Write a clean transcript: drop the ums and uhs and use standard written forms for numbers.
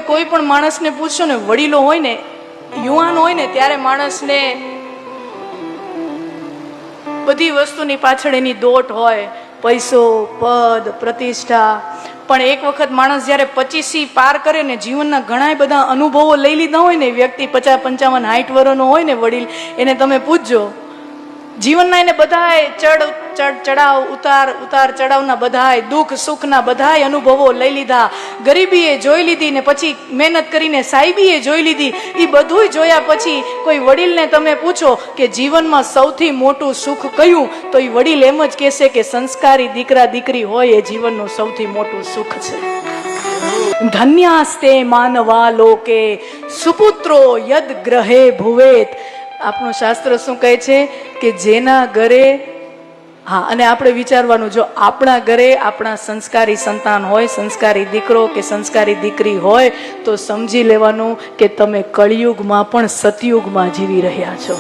કોઈ પણ માણસને પૂછશો ને, વડીલો હોય ને, યુવાન હોય ને, ત્યારે માણસને બધી વસ્તુની પાછળ એની દોટ હોય, પૈસો, પદ, પ્રતિષ્ઠા. પણ એક વખત માણસ જ્યારે 25 પાર કરે ને, જીવનના ઘણા બધા અનુભવો લઈ લીધા હોય ને, વ્યક્તિ 50, 55, 60 વર્ષનો હોય ને વડીલ, એને તમે પૂછજો, જીવનના એને બધાય ચડાવ, ઉતાર ચડાવના બધાય, દુઃખ સુખના બધાય અનુભવો લઈ લીધા. ગરીબીએ જોઈ લીધી ને પછી મહેનત કરીને સાહેબીએ જોઈ લીધી. એ બધું જોયા પછી કોઈ વડીલને તમે પૂછો કે જીવનમાં સૌથી મોટું સુખ કયું, તો એ વડીલ એમ જ કહેશે કે સંસ્કારી દીકરા દીકરી હોય એ જીવનનું સૌથી મોટું સુખ છે. ધન્યાસ્તે માનવા લોકે સુપુત્રો યદ ગ્રહે ભુવેત. આપણું શાસ્ત્ર શું કહે છે કે જેના ઘરે, હા, અને આપણે વિચારવાનું, જો આપણા ઘરે આપણા સંસ્કારી સંતાન હોય, સંસ્કારી દીકરો કે સંસ્કારી દીકરી હોય, તો સમજી લેવાનું કે તમે કળિયુગમાં પણ સતયુગમાં જીવી રહ્યા છો.